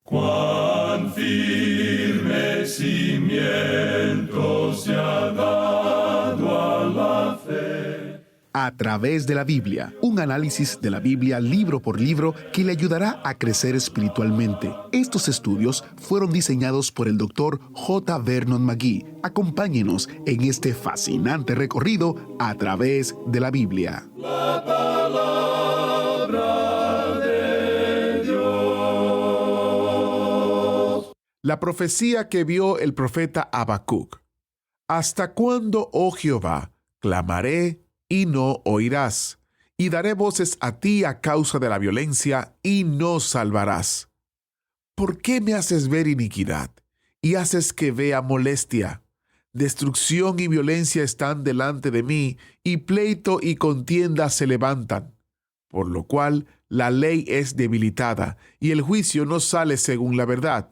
Cuán firme cimiento se ha dado a la fe. A través de la Biblia, un análisis de la Biblia libro por libro que le ayudará a crecer espiritualmente. Estos estudios fueron diseñados por el Dr. J. Vernon McGee. Acompáñenos en este fascinante recorrido a través de la Biblia. La palabra de Dios. La profecía que vio el profeta Habacuc. ¿Hasta cuándo, oh Jehová, clamaré y no oirás? Y daré voces a ti a causa de la violencia, y no salvarás. ¿Por qué me haces ver iniquidad, y haces que vea molestia? Destrucción y violencia están delante de mí, y pleito y contienda se levantan. Por lo cual la ley es debilitada, y el juicio no sale según la verdad.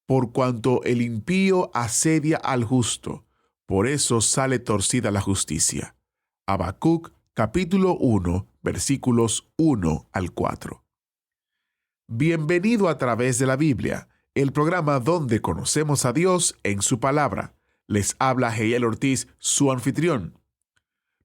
Por cuanto el impío asedia al justo, por eso sale torcida la justicia. Habacuc, capítulo 1, versículos 1 al 4. Bienvenido a través de la Biblia, el programa donde conocemos a Dios en su palabra. Les habla Heiel Ortiz, su anfitrión.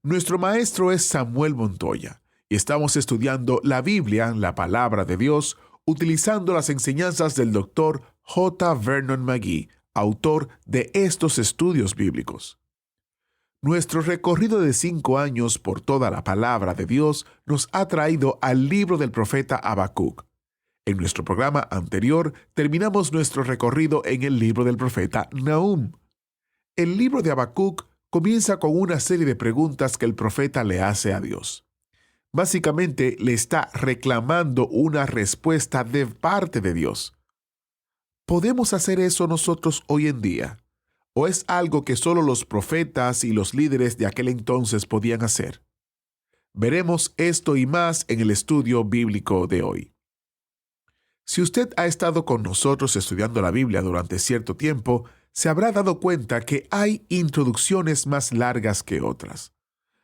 Nuestro maestro es Samuel Montoya, y estamos estudiando la Biblia, la palabra de Dios, utilizando las enseñanzas del Dr. J. Vernon McGee, autor de estos estudios bíblicos. Nuestro recorrido de 5 años por toda la palabra de Dios nos ha traído al libro del profeta Habacuc. En nuestro programa anterior terminamos nuestro recorrido en el libro del profeta Nahum. El libro de Habacuc comienza con una serie de preguntas que el profeta le hace a Dios. Básicamente le está reclamando una respuesta de parte de Dios. ¿Podemos hacer eso nosotros hoy en día? ¿O es algo que solo los profetas y los líderes de aquel entonces podían hacer? Veremos esto y más en el estudio bíblico de hoy. Si usted ha estado con nosotros estudiando la Biblia durante cierto tiempo, se habrá dado cuenta que hay introducciones más largas que otras.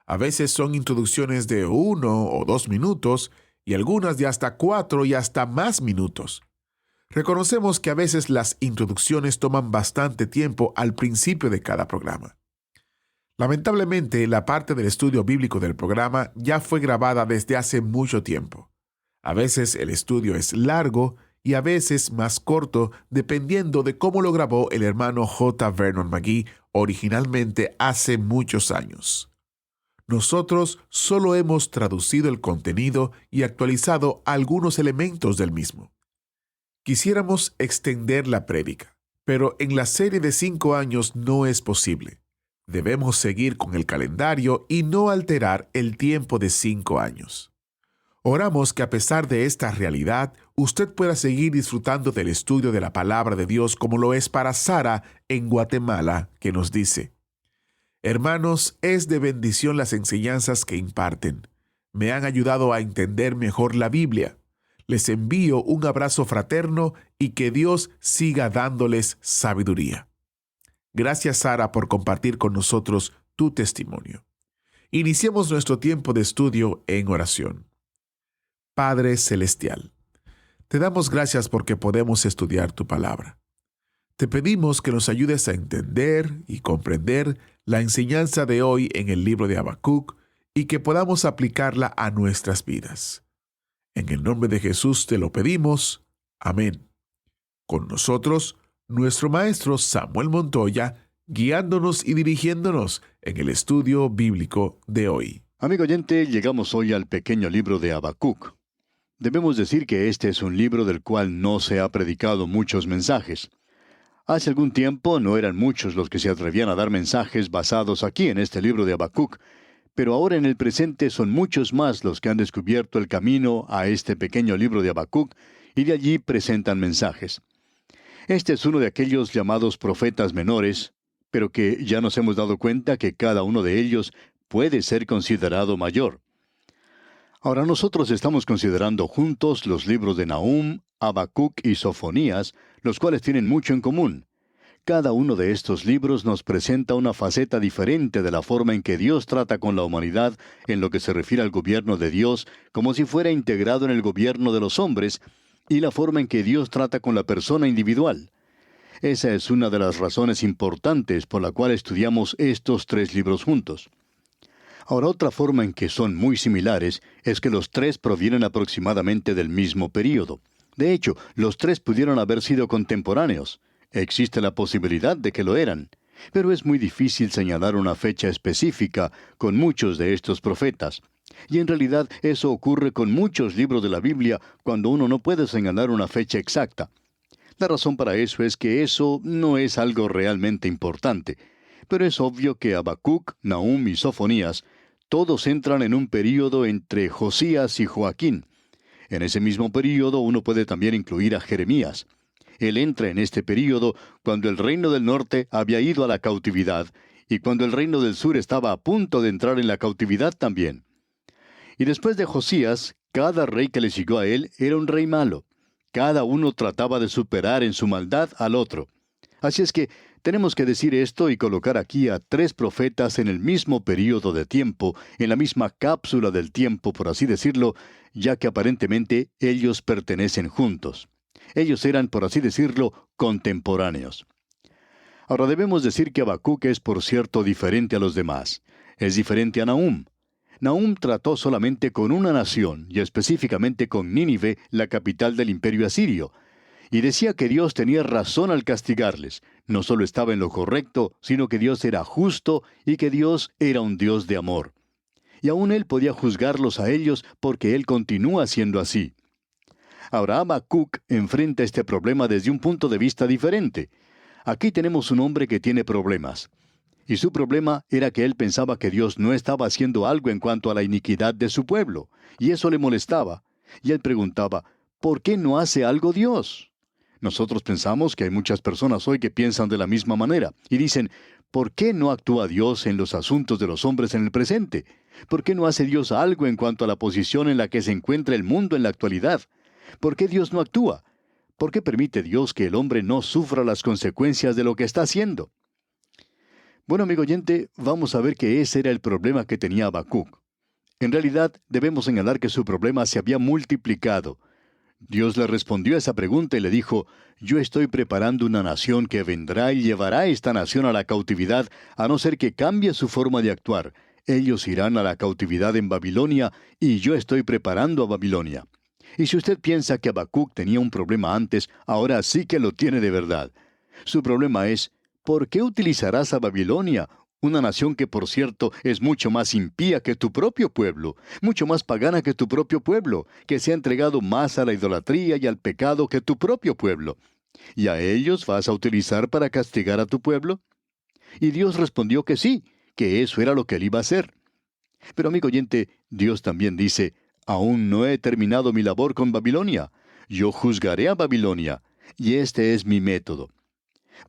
A veces son introducciones de 1 o 2 minutos y algunas de hasta 4 y hasta más minutos. Reconocemos que a veces las introducciones toman bastante tiempo al principio de cada programa. Lamentablemente, la parte del estudio bíblico del programa ya fue grabada desde hace mucho tiempo. A veces el estudio es largo y a veces más corto, dependiendo de cómo lo grabó el hermano J. Vernon McGee originalmente hace muchos años. Nosotros solo hemos traducido el contenido y actualizado algunos elementos del mismo. Quisiéramos extender la prédica, pero en la serie de 5 años no es posible. Debemos seguir con el calendario y no alterar el tiempo de 5 años. Oramos que a pesar de esta realidad, usted pueda seguir disfrutando del estudio de la palabra de Dios como lo es para Sara en Guatemala, que nos dice: Hermanos, es de bendición las enseñanzas que imparten. Me han ayudado a entender mejor la Biblia. Les envío un abrazo fraterno y que Dios siga dándoles sabiduría. Gracias, Sara, por compartir con nosotros tu testimonio. Iniciemos nuestro tiempo de estudio en oración. Padre Celestial, te damos gracias porque podemos estudiar tu palabra. Te pedimos que nos ayudes a entender y comprender la enseñanza de hoy en el libro de Habacuc y que podamos aplicarla a nuestras vidas. En el nombre de Jesús te lo pedimos. Amén. Con nosotros, nuestro maestro Samuel Montoya, guiándonos y dirigiéndonos en el estudio bíblico de hoy. Amigo oyente, llegamos hoy al pequeño libro de Habacuc. Debemos decir que este es un libro del cual no se ha predicado muchos mensajes. Hace algún tiempo no eran muchos los que se atrevían a dar mensajes basados aquí en este libro de Habacuc, pero ahora en el presente son muchos más los que han descubierto el camino a este pequeño libro de Habacuc y de allí presentan mensajes. Este es uno de aquellos llamados profetas menores, pero que ya nos hemos dado cuenta que cada uno de ellos puede ser considerado mayor. Ahora nosotros estamos considerando juntos los libros de Nahum, Habacuc y Sofonías, los cuales tienen mucho en común. Cada uno de estos libros nos presenta una faceta diferente de la forma en que Dios trata con la humanidad en lo que se refiere al gobierno de Dios, como si fuera integrado en el gobierno de los hombres, y la forma en que Dios trata con la persona individual. Esa es una de las razones importantes por la cual estudiamos estos tres libros juntos. Ahora, otra forma en que son muy similares es que los tres provienen aproximadamente del mismo período. De hecho, los tres pudieron haber sido contemporáneos. Existe la posibilidad de que lo eran. Pero es muy difícil señalar una fecha específica con muchos de estos profetas. Y en realidad eso ocurre con muchos libros de la Biblia cuando uno no puede señalar una fecha exacta. La razón para eso es que eso no es algo realmente importante. Pero es obvio que Habacuc, Nahum y Sofonías todos entran en un período entre Josías y Joaquín. En ese mismo período uno puede también incluir a Jeremías. Él entra en este período cuando el reino del norte había ido a la cautividad y cuando el reino del sur estaba a punto de entrar en la cautividad también. Y después de Josías, cada rey que le siguió a él era un rey malo. Cada uno trataba de superar en su maldad al otro. Así es que tenemos que decir esto y colocar aquí a tres profetas en el mismo período de tiempo, en la misma cápsula del tiempo, por así decirlo, ya que aparentemente ellos pertenecen juntos. Ellos eran, por así decirlo, contemporáneos. Ahora debemos decir que Habacuc es, por cierto, diferente a los demás. Es diferente a Nahum. Nahum trató solamente con una nación, y específicamente con Nínive, la capital del imperio asirio, y decía que Dios tenía razón al castigarles. No solo estaba en lo correcto, sino que Dios era justo y que Dios era un Dios de amor. Y aún Él podía juzgarlos a ellos porque Él continúa siendo así. Ahora Habacuc enfrenta este problema desde un punto de vista diferente. Aquí tenemos un hombre que tiene problemas. Y su problema era que él pensaba que Dios no estaba haciendo algo en cuanto a la iniquidad de su pueblo, y eso le molestaba. Y él preguntaba, ¿por qué no hace algo Dios? Nosotros pensamos que hay muchas personas hoy que piensan de la misma manera, y dicen, ¿por qué no actúa Dios en los asuntos de los hombres en el presente? ¿Por qué no hace Dios algo en cuanto a la posición en la que se encuentra el mundo en la actualidad? ¿Por qué Dios no actúa? ¿Por qué permite Dios que el hombre no sufra las consecuencias de lo que está haciendo? Bueno, amigo oyente, vamos a ver que ese era el problema que tenía Habacuc. En realidad, debemos señalar que su problema se había multiplicado. Dios le respondió a esa pregunta y le dijo, yo estoy preparando una nación que vendrá y llevará a esta nación a la cautividad, a no ser que cambie su forma de actuar. Ellos irán a la cautividad en Babilonia, y yo estoy preparando a Babilonia. Y si usted piensa que Habacuc tenía un problema antes, ahora sí que lo tiene de verdad. Su problema es, ¿por qué utilizarás a Babilonia, una nación que, por cierto, es mucho más impía que tu propio pueblo, mucho más pagana que tu propio pueblo, que se ha entregado más a la idolatría y al pecado que tu propio pueblo? ¿Y a ellos vas a utilizar para castigar a tu pueblo? Y Dios respondió que sí, que eso era lo que él iba a hacer. Pero, amigo oyente, Dios también dice, aún no he terminado mi labor con Babilonia. Yo juzgaré a Babilonia, y este es mi método.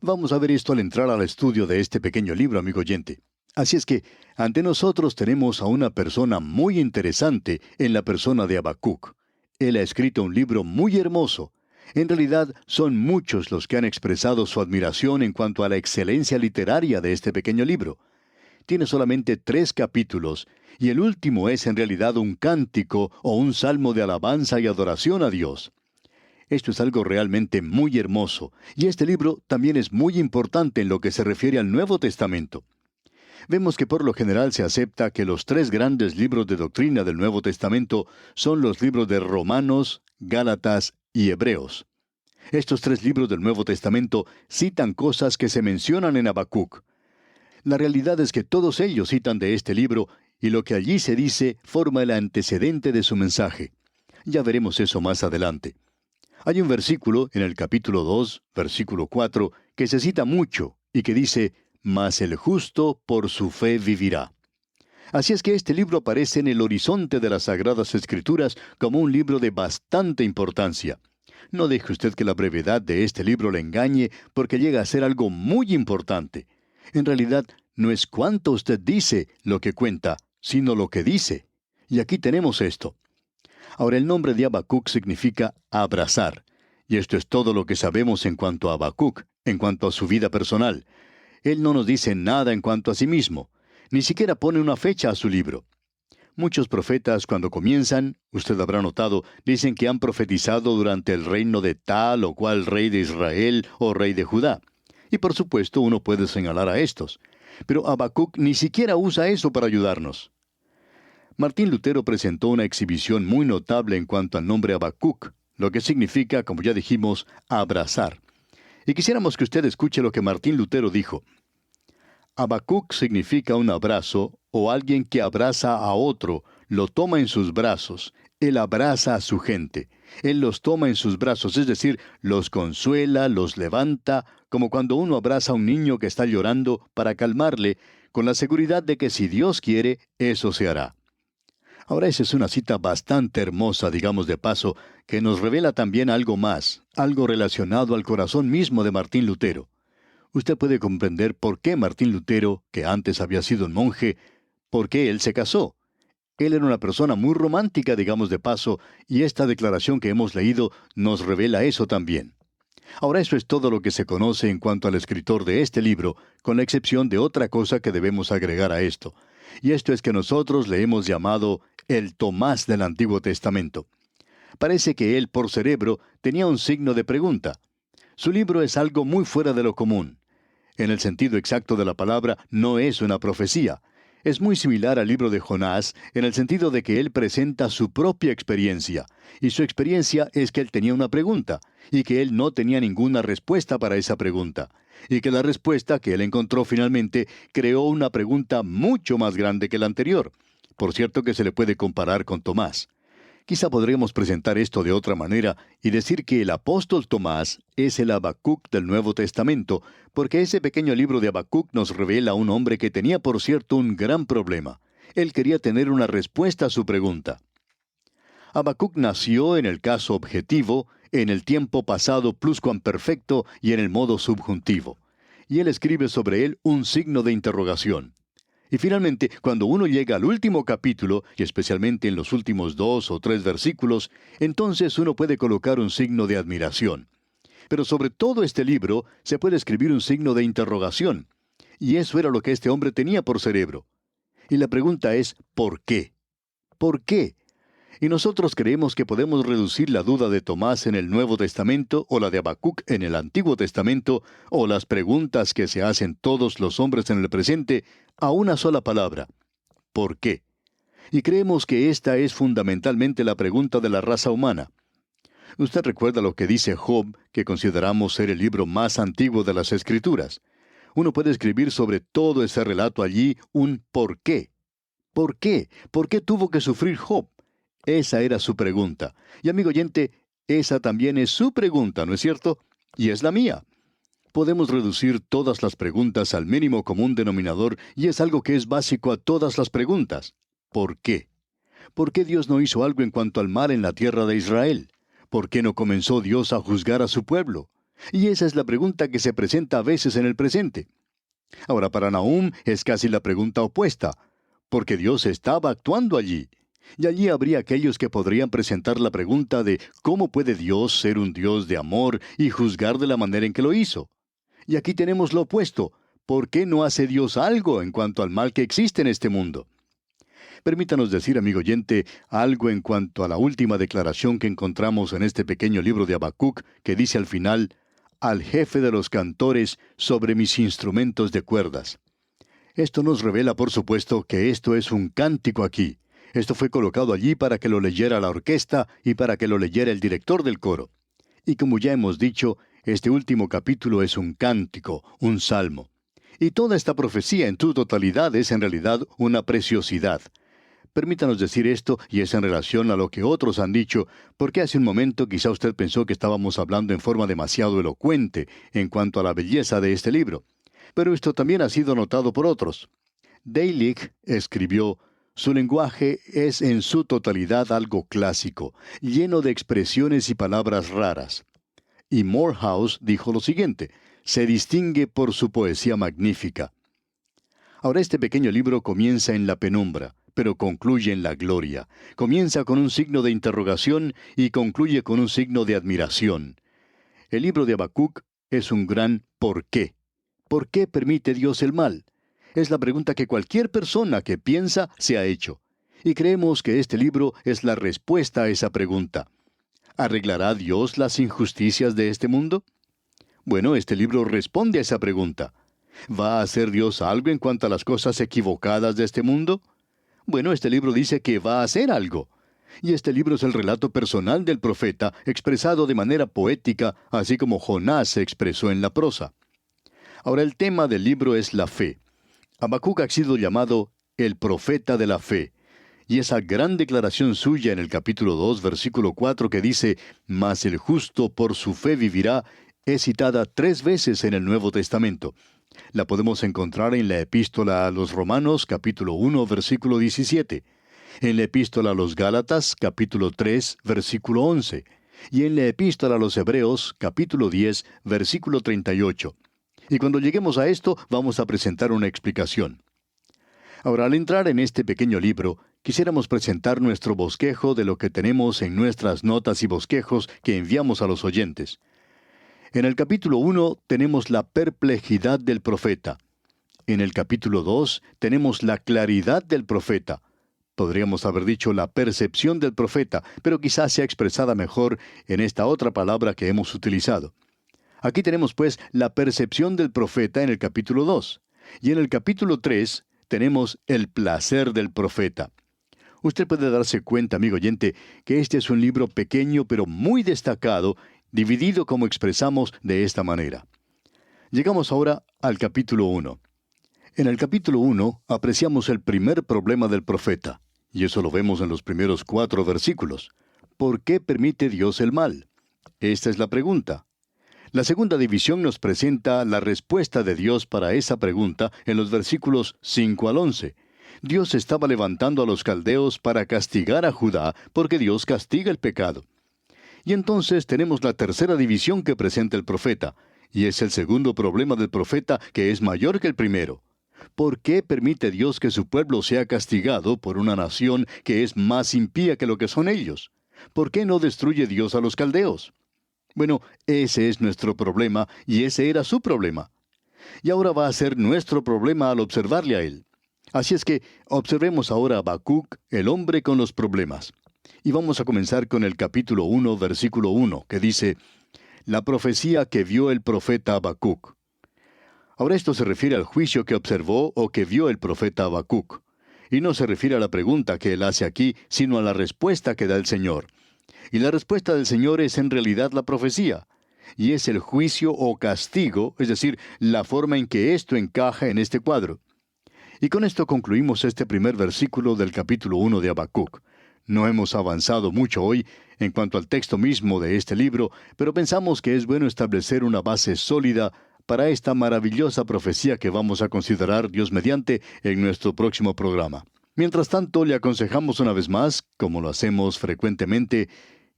Vamos a ver esto al entrar al estudio de este pequeño libro, amigo oyente. Así es que, ante nosotros tenemos a una persona muy interesante en la persona de Habacuc. Él ha escrito un libro muy hermoso. En realidad, son muchos los que han expresado su admiración en cuanto a la excelencia literaria de este pequeño libro. Tiene solamente 3 capítulos, y el último es en realidad un cántico o un salmo de alabanza y adoración a Dios. Esto es algo realmente muy hermoso, y este libro también es muy importante en lo que se refiere al Nuevo Testamento. Vemos que por lo general se acepta que los 3 grandes libros de doctrina del Nuevo Testamento son los libros de Romanos, Gálatas y Hebreos. Estos 3 libros del Nuevo Testamento citan cosas que se mencionan en Habacuc. La realidad es que todos ellos citan de este libro, y lo que allí se dice forma el antecedente de su mensaje. Ya veremos eso más adelante. Hay un versículo en el capítulo 2, versículo 4, que se cita mucho y que dice, «Mas el justo por su fe vivirá». Así es que este libro aparece en el horizonte de las Sagradas Escrituras como un libro de bastante importancia. No deje usted que la brevedad de este libro le engañe, porque llega a ser algo muy importante. En realidad, no es cuánto usted dice lo que cuenta, sino lo que dice. Y aquí tenemos esto. Ahora, el nombre de Habacuc significa abrazar. Y esto es todo lo que sabemos en cuanto a Habacuc, en cuanto a su vida personal. Él no nos dice nada en cuanto a sí mismo. Ni siquiera pone una fecha a su libro. Muchos profetas cuando comienzan, usted habrá notado, dicen que han profetizado durante el reino de tal o cual rey de Israel o rey de Judá. Y por supuesto uno puede señalar a estos. Pero Habacuc ni siquiera usa eso para ayudarnos. Martín Lutero presentó una exhibición muy notable en cuanto al nombre Habacuc, lo que significa, como ya dijimos, abrazar. Y quisiéramos que usted escuche lo que Martín Lutero dijo. Habacuc significa un abrazo o alguien que abraza a otro, lo toma en sus brazos. Él abraza a su gente. Él los toma en sus brazos, es decir, los consuela, los levanta, como cuando uno abraza a un niño que está llorando para calmarle, con la seguridad de que si Dios quiere, eso se hará. Ahora esa es una cita bastante hermosa, digamos de paso, que nos revela también algo más, algo relacionado al corazón mismo de Martín Lutero. Usted puede comprender por qué Martín Lutero, que antes había sido un monje, por qué él se casó. Él era una persona muy romántica, digamos de paso, y esta declaración que hemos leído nos revela eso también. Ahora eso es todo lo que se conoce en cuanto al escritor de este libro, con la excepción de otra cosa que debemos agregar a esto. Y esto es que nosotros le hemos llamado el Tomás del Antiguo Testamento. Parece que él, por cerebro, tenía un signo de pregunta. Su libro es algo muy fuera de lo común. En el sentido exacto de la palabra, no es una profecía. Es muy similar al libro de Jonás, en el sentido de que él presenta su propia experiencia. Y su experiencia es que él tenía una pregunta, y que él no tenía ninguna respuesta para esa pregunta. Y que la respuesta que él encontró finalmente creó una pregunta mucho más grande que la anterior. Por cierto que se le puede comparar con Tomás. Quizá podríamos presentar esto de otra manera y decir que el apóstol Tomás es el Habacuc del Nuevo Testamento, porque ese pequeño libro de Habacuc nos revela a un hombre que tenía, por cierto, un gran problema. Él quería tener una respuesta a su pregunta. Habacuc nació en el caso objetivo, en el tiempo pasado pluscuamperfecto y en el modo subjuntivo. Y él escribe sobre él un signo de interrogación. Y finalmente, cuando uno llega al último capítulo, y especialmente en los últimos 2 o 3 versículos, entonces uno puede colocar un signo de admiración. Pero sobre todo este libro se puede escribir un signo de interrogación. Y eso era lo que este hombre tenía por cerebro. Y la pregunta es, ¿por qué? ¿Por qué? Y nosotros creemos que podemos reducir la duda de Tomás en el Nuevo Testamento o la de Habacuc en el Antiguo Testamento o las preguntas que se hacen todos los hombres en el presente a una sola palabra. ¿Por qué? Y creemos que esta es fundamentalmente la pregunta de la raza humana. Usted recuerda lo que dice Job, que consideramos ser el libro más antiguo de las Escrituras. Uno puede escribir sobre todo ese relato allí un ¿por qué? ¿Por qué? ¿Por qué tuvo que sufrir Job? Esa era su pregunta. Y amigo oyente, esa también es su pregunta, ¿no es cierto? Y es la mía. Podemos reducir todas las preguntas al mínimo común denominador y es algo que es básico a todas las preguntas. ¿Por qué? ¿Por qué Dios no hizo algo en cuanto al mal en la tierra de Israel? ¿Por qué no comenzó Dios a juzgar a su pueblo? Y esa es la pregunta que se presenta a veces en el presente. Ahora, para Nahum es casi la pregunta opuesta, porque Dios estaba actuando allí. Y allí habría aquellos que podrían presentar la pregunta de ¿cómo puede Dios ser un Dios de amor y juzgar de la manera en que lo hizo? Y aquí tenemos lo opuesto. ¿Por qué no hace Dios algo en cuanto al mal que existe en este mundo? Permítanos decir, amigo oyente, algo en cuanto a la última declaración que encontramos en este pequeño libro de Habacuc, que dice al final, al jefe de los cantores sobre mis instrumentos de cuerdas. Esto nos revela, por supuesto, que esto es un cántico aquí. Esto fue colocado allí para que lo leyera la orquesta y para que lo leyera el director del coro. Y como ya hemos dicho, este último capítulo es un cántico, un salmo. Y toda esta profecía en su totalidad es en realidad una preciosidad. Permítanos decir esto, y es en relación a lo que otros han dicho, porque hace un momento quizá usted pensó que estábamos hablando en forma demasiado elocuente en cuanto a la belleza de este libro. Pero esto también ha sido notado por otros. Deilich escribió, su lenguaje es en su totalidad algo clásico, lleno de expresiones y palabras raras. Y Morehouse dijo lo siguiente, se distingue por su poesía magnífica. Ahora este pequeño libro comienza en la penumbra, pero concluye en la gloria. Comienza con un signo de interrogación y concluye con un signo de admiración. El libro de Habacuc es un gran ¿por qué? ¿Por qué permite Dios el mal? Es la pregunta que cualquier persona que piensa se ha hecho. Y creemos que este libro es la respuesta a esa pregunta. ¿Arreglará Dios las injusticias de este mundo? Bueno, este libro responde a esa pregunta. ¿Va a hacer Dios algo en cuanto a las cosas equivocadas de este mundo? Bueno, este libro dice que va a hacer algo. Y este libro es el relato personal del profeta, expresado de manera poética, así como Jonás se expresó en la prosa. Ahora, el tema del libro es la fe. Habacuc ha sido llamado el profeta de la fe. Y esa gran declaración suya en el capítulo 2, versículo 4, que dice, «Mas el justo por su fe vivirá», es citada 3 veces en el Nuevo Testamento. La podemos encontrar en la Epístola a los Romanos, capítulo 1, versículo 17, en la Epístola a los Gálatas, capítulo 3, versículo 11, y en la Epístola a los Hebreos, capítulo 10, versículo 38. Y cuando lleguemos a esto, vamos a presentar una explicación. Ahora, al entrar en este pequeño libro, quisiéramos presentar nuestro bosquejo de lo que tenemos en nuestras notas y bosquejos que enviamos a los oyentes. En el capítulo 1 tenemos la perplejidad del profeta. En el capítulo 2 tenemos la claridad del profeta. Podríamos haber dicho la percepción del profeta, pero quizás sea expresada mejor en esta otra palabra que hemos utilizado. Aquí tenemos pues la percepción del profeta en el capítulo 2. Y en el capítulo 3 tenemos el placer del profeta. Usted puede darse cuenta, amigo oyente, que este es un libro pequeño pero muy destacado, dividido como expresamos de esta manera. Llegamos ahora al capítulo 1. En el capítulo 1 apreciamos el primer problema del profeta, y eso lo vemos en los primeros 4 versículos. ¿Por qué permite Dios el mal? Esta es la pregunta. La segunda división nos presenta la respuesta de Dios para esa pregunta en los versículos 5 al 11. Dios estaba levantando a los caldeos para castigar a Judá, porque Dios castiga el pecado. Y entonces tenemos la tercera división que presenta el profeta, y es el segundo problema del profeta que es mayor que el primero. ¿Por qué permite Dios que su pueblo sea castigado por una nación que es más impía que lo que son ellos? ¿Por qué no destruye Dios a los caldeos? Bueno, ese es nuestro problema, y ese era su problema. Y ahora va a ser nuestro problema al observarle a él. Así es que observemos ahora a Habacuc, el hombre con los problemas. Y vamos a comenzar con el capítulo 1, versículo 1, que dice, «La profecía que vio el profeta Habacuc». Ahora esto se refiere al juicio que observó o que vio el profeta Habacuc. Y no se refiere a la pregunta que él hace aquí, sino a la respuesta que da el Señor. Y la respuesta del Señor es en realidad la profecía. Y es el juicio o castigo, es decir, la forma en que esto encaja en este cuadro. Y con esto concluimos este primer versículo del capítulo 1 de Habacuc. No hemos avanzado mucho hoy en cuanto al texto mismo de este libro, pero pensamos que es bueno establecer una base sólida para esta maravillosa profecía que vamos a considerar, Dios mediante, en nuestro próximo programa. Mientras tanto, le aconsejamos una vez más, como lo hacemos frecuentemente,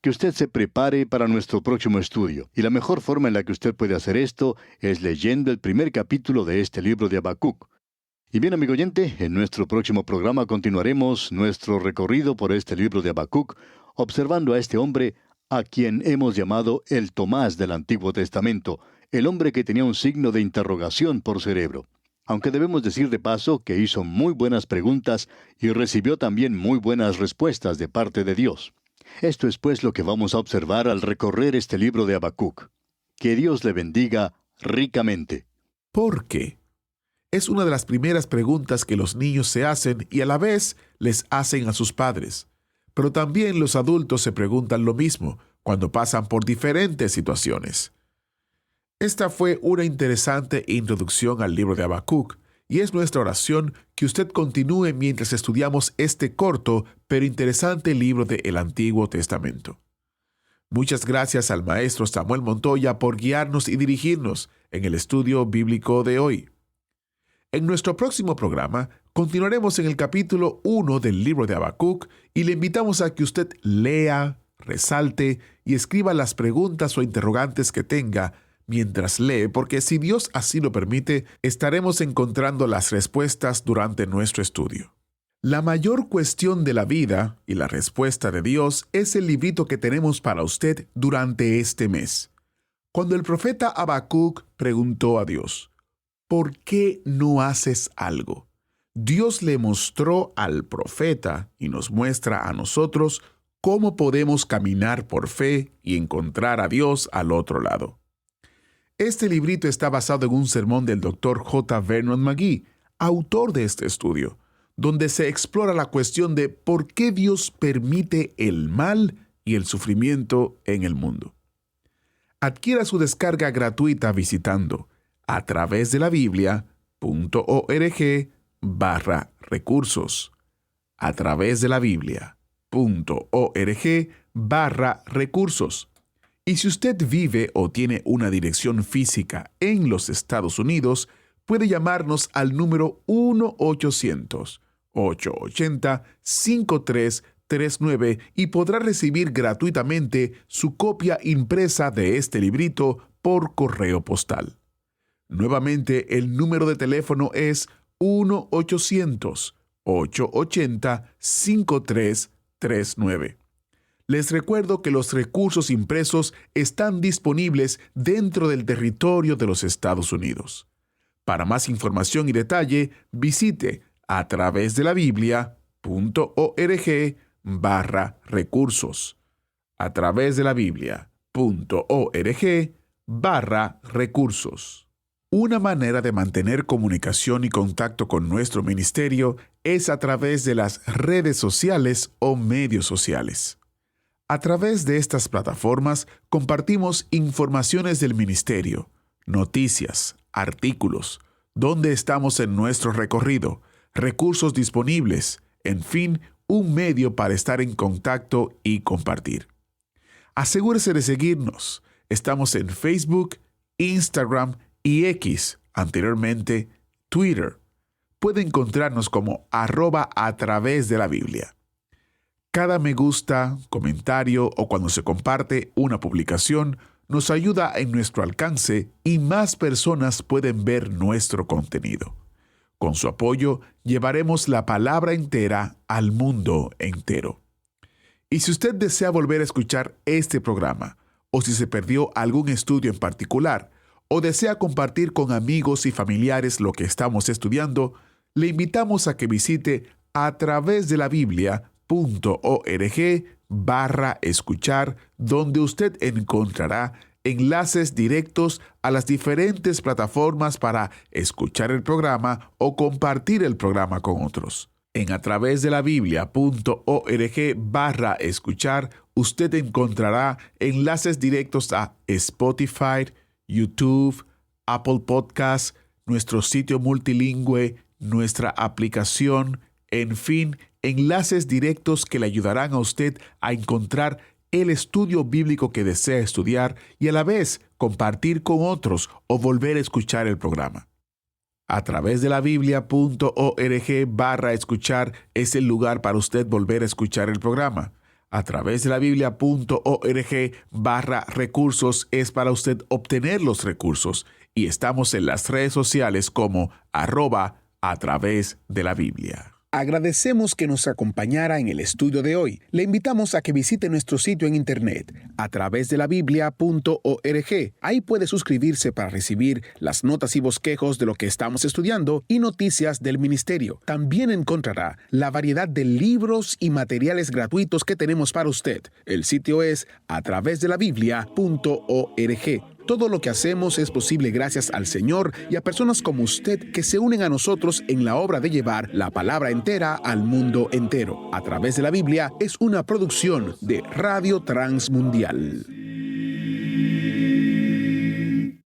que usted se prepare para nuestro próximo estudio. Y la mejor forma en la que usted puede hacer esto es leyendo el primer capítulo de este libro de Habacuc. Y bien, amigo oyente, en nuestro próximo programa continuaremos nuestro recorrido por este libro de Habacuc, observando a este hombre a quien hemos llamado el Tomás del Antiguo Testamento, el hombre que tenía un signo de interrogación por cerebro. Aunque debemos decir de paso que hizo muy buenas preguntas y recibió también muy buenas respuestas de parte de Dios. Esto es pues lo que vamos a observar al recorrer este libro de Habacuc. Que Dios le bendiga ricamente. ¿Por qué? Es una de las primeras preguntas que los niños se hacen y a la vez les hacen a sus padres. Pero también los adultos se preguntan lo mismo cuando pasan por diferentes situaciones. Esta fue una interesante introducción al libro de Habacuc y es nuestra oración que usted continúe mientras estudiamos este corto pero interesante libro del Antiguo Testamento. Muchas gracias al maestro Samuel Montoya por guiarnos y dirigirnos en el estudio bíblico de hoy. En nuestro próximo programa continuaremos en el capítulo 1 del libro de Habacuc y le invitamos a que usted lea, resalte y escriba las preguntas o interrogantes que tenga mientras lee, porque si Dios así lo permite, estaremos encontrando las respuestas durante nuestro estudio. La mayor cuestión de la vida y la respuesta de Dios es el librito que tenemos para usted durante este mes. Cuando el profeta Habacuc preguntó a Dios, ¿por qué no haces algo?, Dios le mostró al profeta y nos muestra a nosotros cómo podemos caminar por fe y encontrar a Dios al otro lado. Este librito está basado en un sermón del Dr. J. Vernon McGee, autor de este estudio, donde se explora la cuestión de por qué Dios permite el mal y el sufrimiento en el mundo. Adquiera su descarga gratuita visitando atravesdelabiblia.org/recursos. atravesdelabiblia.org/recursos. Y si usted vive o tiene una dirección física en los Estados Unidos, puede llamarnos al número 1-800-880-5339 y podrá recibir gratuitamente su copia impresa de este librito por correo postal. Nuevamente, el número de teléfono es 1-800-880-5339. Les recuerdo que los recursos impresos están disponibles dentro del territorio de los Estados Unidos. Para más información y detalle, visite atravesdelabiblia.org/recursos. atravesdelabiblia.org/recursos. Una manera de mantener comunicación y contacto con nuestro ministerio es a través de las redes sociales o medios sociales. A través de estas plataformas compartimos informaciones del ministerio, noticias, artículos, dónde estamos en nuestro recorrido, recursos disponibles, en fin, un medio para estar en contacto y compartir. Asegúrese de seguirnos. Estamos en Facebook, Instagram y X, anteriormente Twitter. Puede encontrarnos como @atravesdelabiblia. Cada me gusta, comentario o cuando se comparte una publicación nos ayuda en nuestro alcance y más personas pueden ver nuestro contenido. Con su apoyo, llevaremos la palabra entera al mundo entero. Y si usted desea volver a escuchar este programa, o si se perdió algún estudio en particular, o desea compartir con amigos y familiares lo que estamos estudiando, le invitamos a que visite atravesdelabiblia.org/escuchar, donde usted encontrará enlaces directos a las diferentes plataformas para escuchar el programa o compartir el programa con otros. En atravesdelabiblia.org/escuchar, usted encontrará enlaces directos a Spotify, YouTube, Apple Podcasts, nuestro sitio multilingüe, nuestra aplicación, en fin, enlaces directos que le ayudarán a usted a encontrar el estudio bíblico que desea estudiar y a la vez compartir con otros o volver a escuchar el programa. atravesdelabiblia.org/escuchar es el lugar para usted volver a escuchar el programa. atravesdelabiblia.org/recursos es para usted obtener los recursos y estamos en las redes sociales como @atravesdelabiblia. Agradecemos que nos acompañara en el estudio de hoy. Le invitamos a que visite nuestro sitio en internet, atravesdelabiblia.org. Ahí puede suscribirse para recibir las notas y bosquejos de lo que estamos estudiando y noticias del ministerio. También encontrará la variedad de libros y materiales gratuitos que tenemos para usted. El sitio es atravesdelabiblia.org. Todo lo que hacemos es posible gracias al Señor y a personas como usted que se unen a nosotros en la obra de llevar la palabra entera al mundo entero. A través de la Biblia es una producción de Radio Transmundial.